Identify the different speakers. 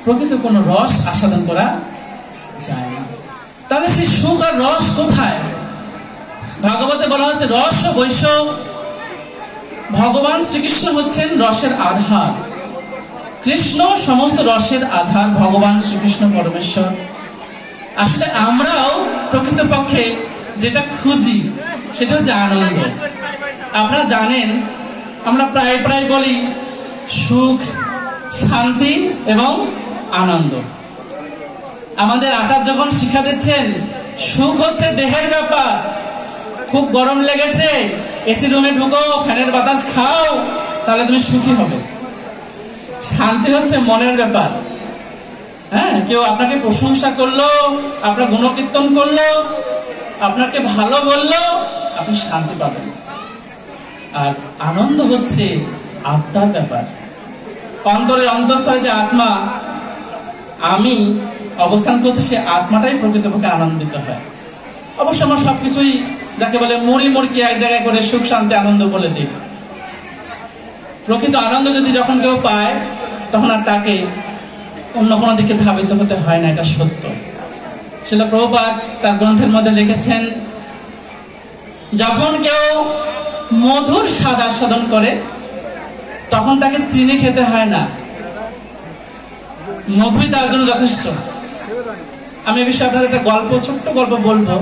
Speaker 1: প্রকৃত কোনো রস আস্বাদন করা যায় না। তাহলে সেই সুখ আর রস কোথায়? ভাগবতে বলা হচ্ছে রস ও বৈশ্য, ভগবান শ্রীকৃষ্ণ হচ্ছেন রসের আধার। কৃষ্ণ সমস্ত রসের আধার, ভগবান শ্রীকৃষ্ণ পরমেশ্বর। আসলে আমরাও প্রকৃতপক্ষে যেটা খুঁজি সেটা হচ্ছে আনন্দ। আপনারা জানেন, আমরা প্রায় প্রায় বলি সুখ, শান্তি এবং আনন্দ। আমাদের আচার্যগণ শিক্ষা দিচ্ছেন সুখ হচ্ছে দেহের ব্যাপার, খুব গরম লেগেছে, এসি রুমে ঢুকো, ফ্যানের বাতাস খাও, তাহলে তুমি সুখী হবে। শান্তি হচ্ছে মনের ব্যাপার। হ্যাঁ, কেউ আপনাকে প্রশংসা করলো, আপনার গুণকীর্তন করলো, আপনাকে ভালো বললো, আপনি শান্তি পাবেন। আর আনন্দ হচ্ছে আত্মার ব্যাপার। অন্তরের অন্তঃস্থলে যে আত্মা আমি অবস্থান করছে, সে আত্মাটাই প্রকৃতপক্ষে আনন্দিত হয়। অবশ্য আমরা সবকিছুই যাকে বলে মুড়ি মুড়কি এক জায়গায় করে সুখ শান্তি আনন্দ বলে দিই। প্রকৃত আনন্দ যদি যখন কেউ পায়, তখন আর তাকে অন্য কোনো দিকে ধাবিত হতে হয় না, এটা সত্য। শিল প্রভুপাদ তার গ্রন্থের মধ্যে লিখেছেন, যখন কেউ মধুর স্বাদ আস্বাদন করে তখন তাকে চিনি খেতে হয় না, মধুই তার জন্য যথেষ্ট। আমি এ বিষয়ে আপনাদের একটা গল্প, ছোট্ট গল্প বলবো।